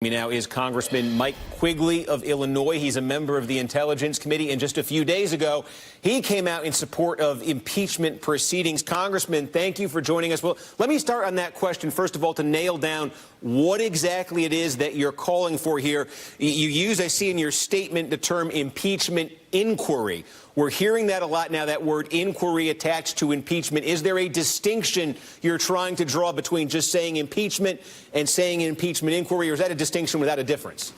Now is Congressman Mike Quigley of Illinois. He's a member of the Intelligence Committee, and just a few days ago, he came out in support of impeachment proceedings. Congressman, thank you for joining us. Well, let me start on that question, first of all, to nail down what exactly it is that you're calling for here. You use, I see in your statement, the term impeachment inquiry. We're hearing that a lot now, that word inquiry attached to impeachment. Is there a distinction you're trying to draw between just saying impeachment and saying impeachment inquiry, or is that a distinction without a difference?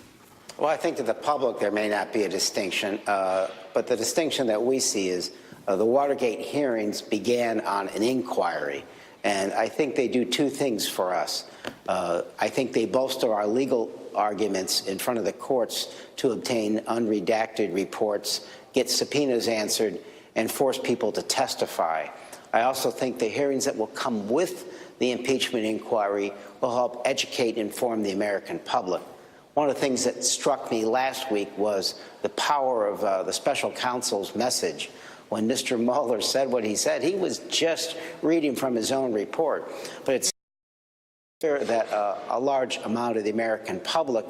Well, I think to the public there may not be a distinction, but the distinction that we see is the Watergate hearings began on an inquiry, and I think they do two things for us. I think they bolster our legal arguments in front of the courts to obtain unredacted reports, get subpoenas answered, and force people to testify. I also think the hearings that will come with the impeachment inquiry will help educate and inform the American public. One of the things that struck me last week was the power of the special counsel's message. When Mr. Mueller said what he said, he was just reading from his own report. But it's clear that a large amount of the American public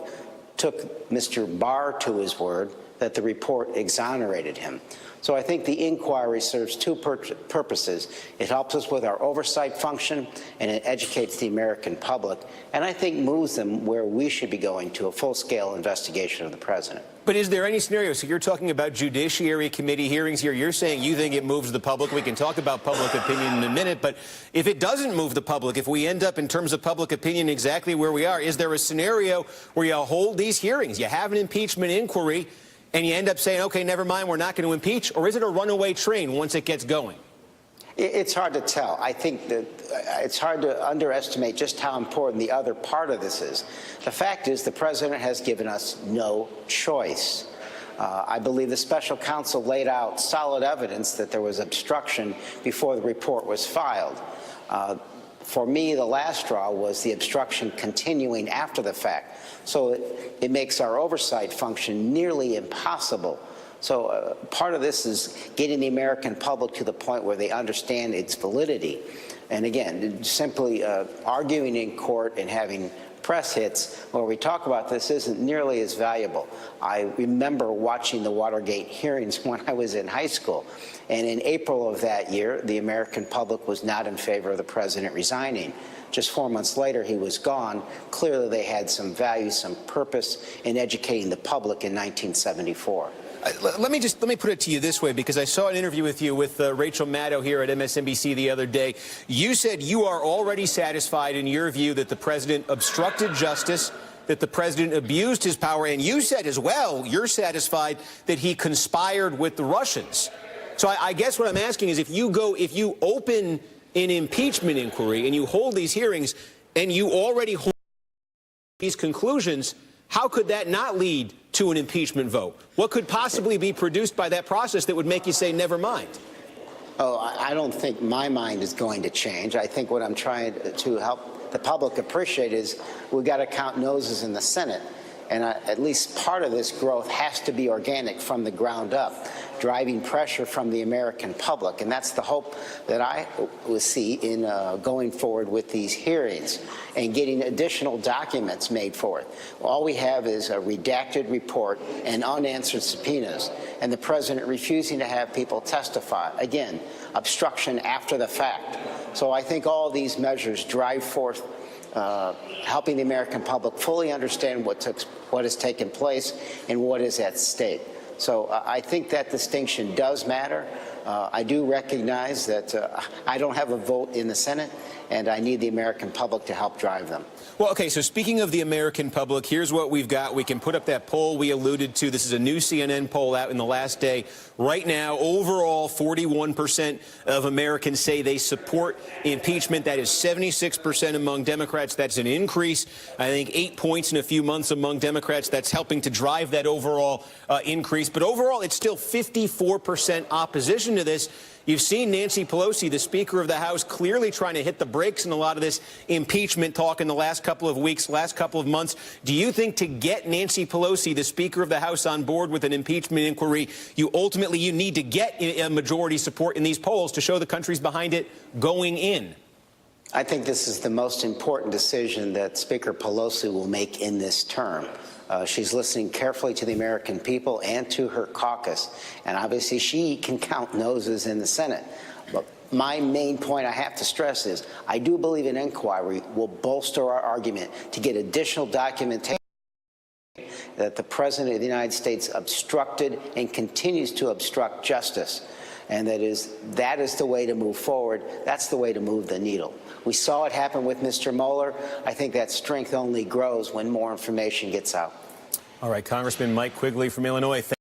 took Mr. Barr to his word that the report exonerated him. So I think the inquiry serves two purposes. It helps us with our oversight function, and it educates the American public, and I think moves them where we should be going, to a full-scale investigation of the president. But is there any scenario? So you're talking about Judiciary Committee hearings here. You're saying you think it moves the public. We can talk about public opinion in a minute. But if it doesn't move the public, if we end up in terms of public opinion exactly where we are, is there a scenario where you hold these hearings, you have an impeachment inquiry, and you end up saying, okay, never mind, we're not going to impeach? Or is it a runaway train once it gets going? It's hard to tell. I think that it's hard to underestimate just how important the other part of this is. The fact is the president has given us no choice. I believe the special counsel laid out solid evidence that there was obstruction before the report was filed. For me, the last straw was the obstruction continuing after the fact. So it makes our oversight function nearly impossible. So part of this is getting the American public to the point where they understand its validity. And again, simply arguing in court and having press hits where we talk about this isn't nearly as valuable. I remember watching the Watergate hearings when I was in high school. And in April of that year, the American public was not in favor of the president resigning. Just 4 months later, he was gone. Clearly, they had some value, some purpose in educating the public in 1974. Let me put it to you this way, because I saw an interview with you with Rachel Maddow here at MSNBC the other day. You said you are already satisfied in your view that the president obstructed justice, that the president abused his power, and you said as well you're satisfied that he conspired with the Russians. So I guess what I'm asking is, if you open an impeachment inquiry and you hold these hearings and you already hold these conclusions, how could that not lead to an impeachment vote? What could possibly be produced by that process that would make you say, never mind? Oh, I don't think my mind is going to change. I think what I'm trying to help the public appreciate is we've got to count noses in the Senate. And at least part of this growth has to be organic from the ground up, driving pressure from the American public. And that's the hope that I will see in going forward with these hearings and getting additional documents made for it. All we have is a redacted report and unanswered subpoenas, and the president refusing to have people testify. Again, obstruction after the fact. So I think all these measures drive forth helping the American public fully understand what has taken place and what is at stake. So I think that distinction does matter. I do recognize that I don't have a vote in the Senate, and I need the American public to help drive them. Well, okay, so speaking of the American public, here's what we've got. We can put up that poll we alluded to. This is a new CNN poll out in the last day. Right now, overall, 41% of Americans say they support impeachment. That is 76% among Democrats. That's an increase, I think, 8 points in a few months among Democrats. That's helping to drive that overall increase. But overall, it's still 54% opposition to this. You've seen Nancy Pelosi, the Speaker of the House, clearly trying to hit the brakes in a lot of this impeachment talk in the last couple of weeks, last couple of months. Do you think to get Nancy Pelosi, the Speaker of the House, on board with an impeachment inquiry, you need to get a majority support in these polls to show the country's behind it going in? I think this is the most important decision that Speaker Pelosi will make in this term. She's listening carefully to the American people and to her caucus, and obviously she can count noses in the Senate. But my main point I have to stress is I do believe an inquiry will bolster our argument to get additional documentation that the President of the United States obstructed and continues to obstruct justice. And that is the way to move forward. That's the way to move the needle. We saw it happen with Mr. Mueller. I think that strength only grows when more information gets out. All right, Congressman Mike Quigley from Illinois.